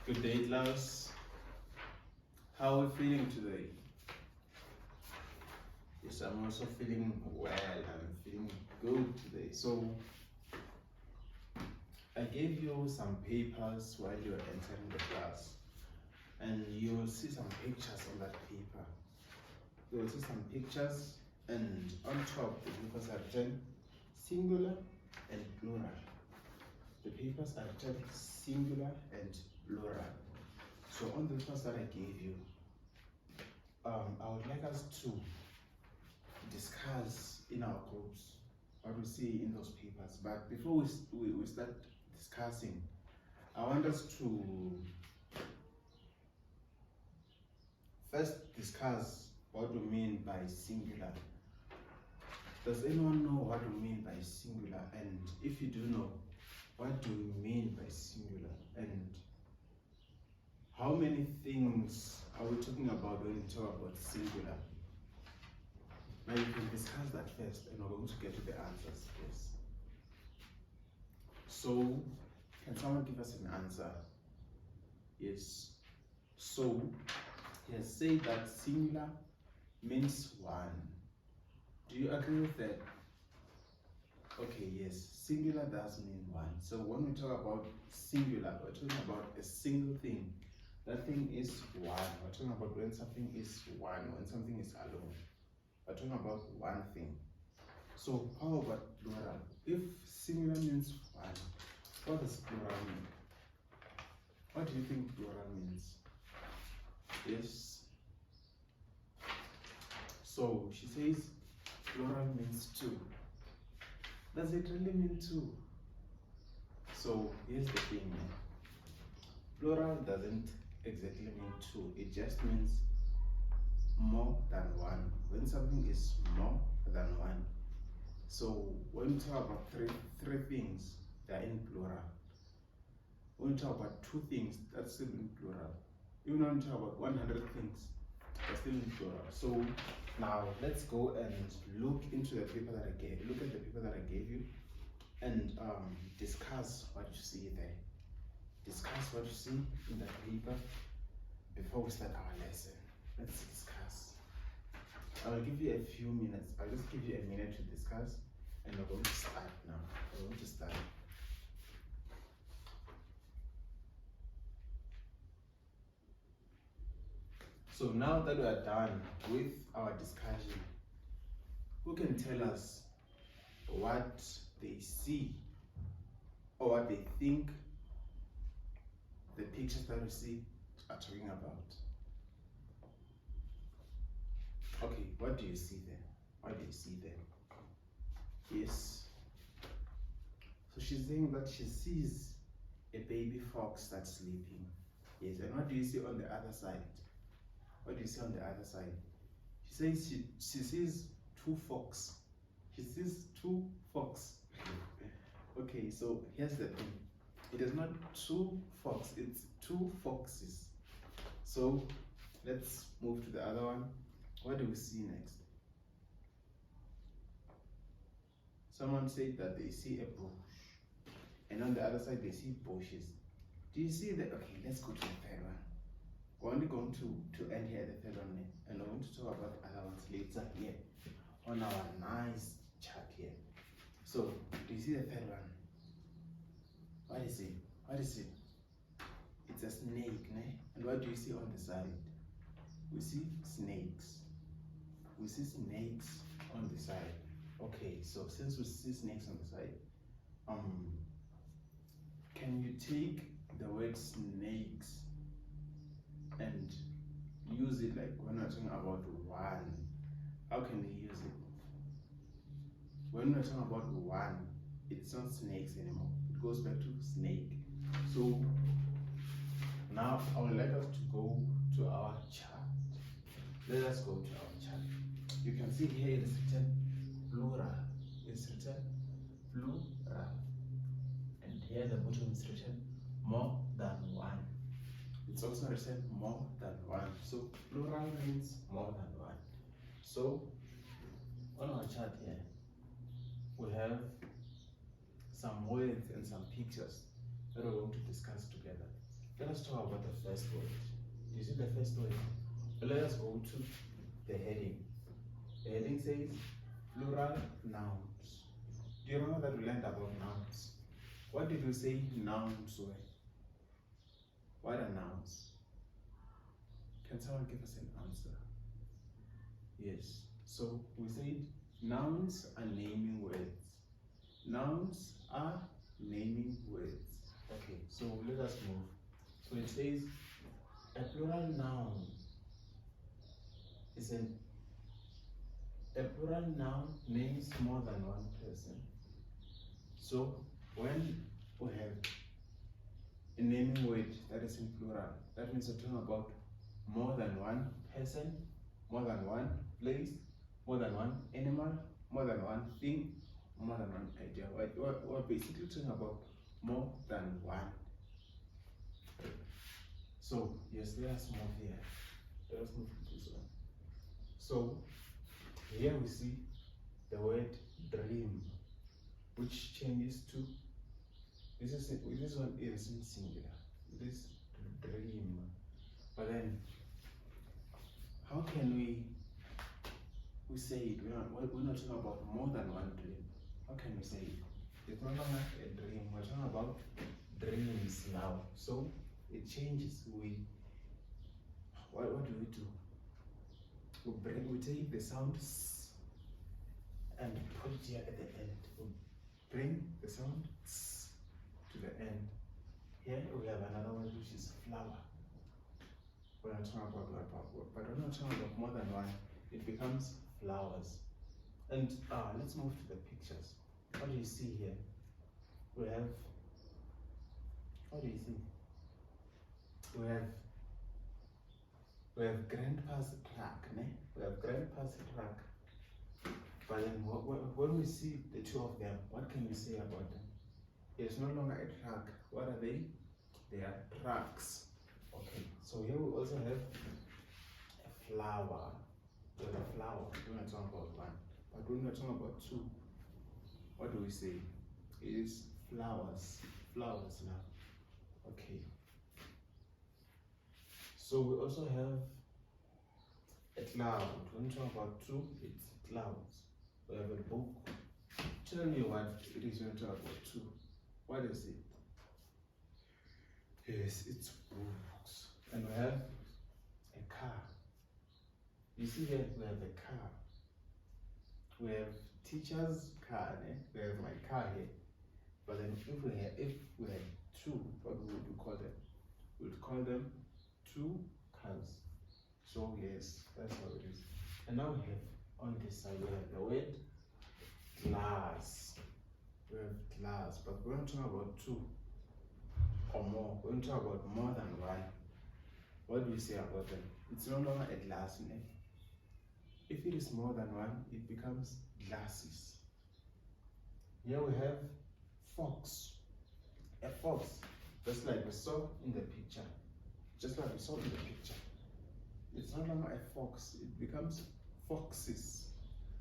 Good day, class. How are we feeling today? Yes, I'm also feeling well. I'm feeling good today. So, I gave you some papers while you were entering the class, and you will see some pictures on that paper. You will see some pictures, and on top, the papers are written singular and plural. The papers are written singular and plural. So on the papers that I gave you, I would like us to discuss in our groups what we see in those papers. But before we start discussing, I want us to first discuss what we mean by singular. Does anyone know what we mean by singular? And if you do know, what do we mean by singular? And how many things are we talking about when we talk about singular? Now you can discuss that first, and we're going to get to the answers. Yes. So, can someone give us an answer? Yes. So, he has said that singular means one. Do you agree with that? Okay, yes. Singular does mean one. So when we talk about singular, we're talking about a single thing. That thing is one. We're talking about when something is one, when something is alone. We're talking about one thing. So how about plural? If singular means one, what does plural mean? What do you think plural means? Yes. So she says plural means two. Does it really mean two? So here's the thing. Plural doesn't exactly mean two. It just means more than one. When something is more than one. So when we talk about three things, they are in plural. When we talk about two things, that's still in plural. Even when we talk about 100 things, they're still in plural. So now let's go and look into the paper that I gave. Look at the paper that I gave you, and discuss what you see there. Discuss what you see in that paper before we start our lesson. Let's discuss. I'll give you a few minutes. I'll just give you a minute to discuss, and we're going to start now. We're going to start. So now that we are done with our discussion, who can tell us what they see or what they think the pictures that we see are talking about? Okay, what do you see there? What do you see there? Yes. So she's saying that she sees a baby fox that's sleeping. Yes, and what do you see on the other side? What do you see on the other side? She says she sees two fox. She sees two fox. Okay, so here's the thing. It is not two fox, it's two foxes. So let's move to the other one. What do we see next? Someone said that they see a bush, and on the other side they see bushes. Do you see that? Okay, let's go to the third one. We're only going to end here at the third one, and we're going to talk about the other ones later here on our nice chart here. So, do you see the third one? What is it? What is it? It's a snake, ne? And what do you see on the side? We see snakes. We see snakes on the side. Okay, so since we see snakes on the side, can you take the word snakes and use it like when we're talking about one? How can we use it? When we're talking about one, it's not snakes anymore. It goes back to snake. So now I would like us to go to our chart. Let us go to our chart. You can see here it is written plural. It's written plural. And here the bottom is written more than one. It's also written more than one. So plural means more than one. So on our chart here, we have some words and some pictures that we're going to discuss together. Let us talk about the first word. You see the first word? Let us go to the heading. The heading says plural nouns. Do you remember that we learned about nouns? What did we say nouns were? What are nouns? Can someone give us an answer? Yes. So we said nouns are naming words. Nouns are naming words. Okay, so let us move. So it says a plural noun is a plural noun names more than one person. So when we have a naming word that is in plural, that means we're talking about more than one person, more than one place, more than one animal, more than one thing, more than one idea. We're basically talking about more than one. So yes, let us move here. Let us move to this one. So here we see the word dream, which changes to this one is in singular. This dream. But then how can we say it? We're not talking about more than one dream. How can we say it? It's no longer a dream. We're talking about dreams now. So it changes. What do? We take the sound s and put it here at the end. We bring the sound s to the end. Here we have another one which is flower. We're not talking about but we're not talking about more than one. It becomes flowers. And let's move to the pictures. What do you see here? We have, what do you see? We have grandpa's truck, ne? We have grandpa's truck. But then when we see the two of them, what can we say about them? It's no longer a truck. What are they? They are trucks. Okay, so here we also have a flower. We have a flower. We're not talking about one, but we're not talking about two. What do we say? It is flowers. Flowers now. Okay. So we also have a cloud. When we talk about two, it's clouds. We have a book. Tell me what it is when we talk about two. What is it? Yes, it's books. And we have a car. You see here we have a car. We have teacher's car, eh? We have my car here. But then if we had two, what would we call them? We would call them two cars. So yes, that's how it is. And now we have on this side we have the word glass. We have glass, but we're not talking about two or more. We're talking about more than one. What do you say about them? It's no longer a glass, ne? If it is more than one, it becomes glasses. Here we have fox. A fox, just like we saw in the picture. Just like we saw in the picture. It's no longer a fox, it becomes foxes.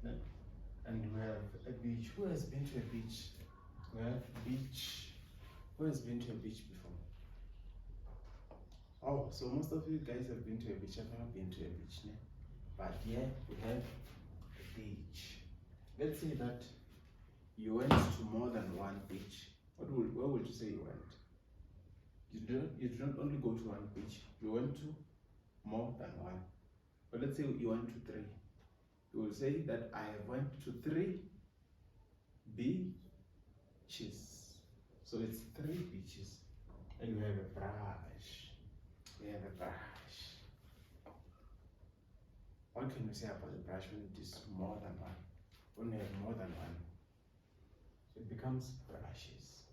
Ne? And we have a beach. Who has been to a beach? We have beach. Who has been to a beach before? Oh, so most of you guys have been to a beach. I've never been to a beach, ne? But here we have a beach. Let's say that you went to more than one beach. Where would you say you went? You don't only go to one beach. You went to more than one. But let's say you went to three. You will say that I went to 3 beaches. So it's 3 beaches. And we have a brush. We have a brush. What can we say about the brush when it is more than one? When we have more than one, it becomes brushes.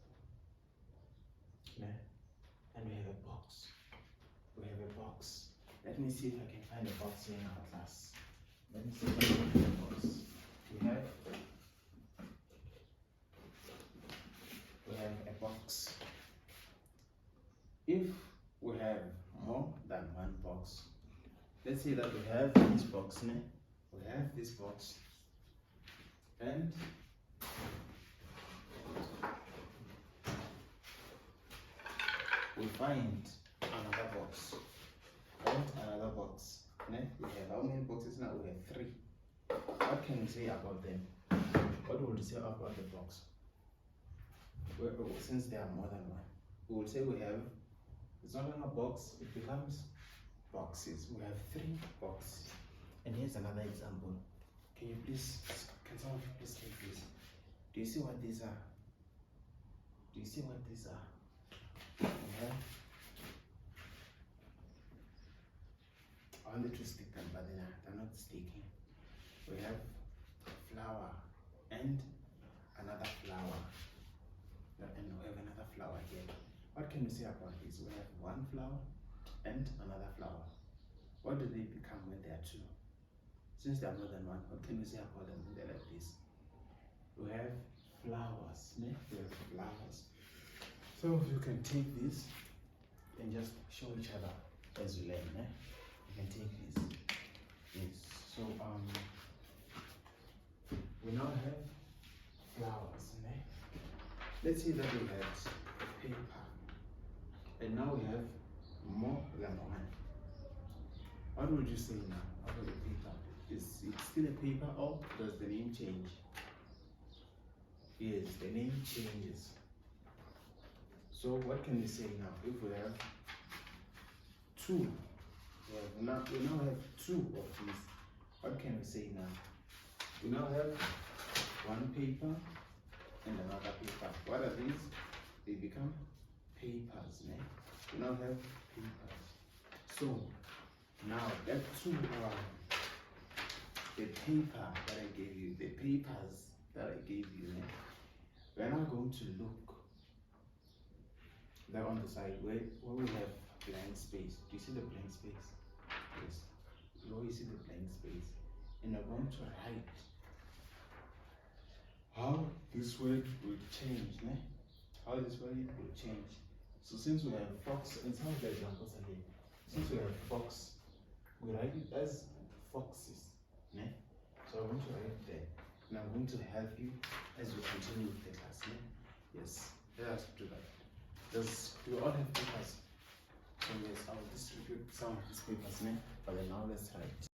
Yeah. And we have a box. We have a box. Let me see if I can find a box here in our class. Let me see if I can find a box. We have a box. If we have more than one box, let's say that we have this box, ne? We have this box, and we find another box. And another box. Ne? We have how many boxes now? We have 3. What can we say about them? What would you say about the box? Well, since there are more than one, we will say we have, it's not longer a box, it becomes boxes. We have 3 boxes. And here's another example. Can someone please take this? Do you see what these are? Do you see what these are? Okay. I wanted to stick them, but they're not sticking. We have a flower and another flower. And we have another flower here. What can we say about this? We have one flower and another flower. What do they become when they are 2? Since there are more than one, what can we say about them when they're like this? We have flowers. We have flowers. So you can take this and just show each other as you learn. You can take this. Yes. So we now have flowers. Let's say that we had paper, and now we have more than one. What would you say now about the paper? Is it still a paper, or does the name change? Yes, the name changes. So what can we say now? If we have 2, we now have 2 of these. What can we say now? We now have one paper and another paper. What are these? They become papers. We now have papers. So now that 2 the paper that I gave you, the papers that I gave you, we're now going to look there on the side where we have blank space. Do you see the blank space? Yes. Where you see the blank space, and we're going to write how this word will change. How this word will change. So since we have fox, and some of the examples are here. Since we have fox, we write it as foxes. So I'm going to write there, and I'm going to help you as we continue with the class. Yes, let us do that. We all have papers. So yes, I'll distribute some of these papers, but then now let's write.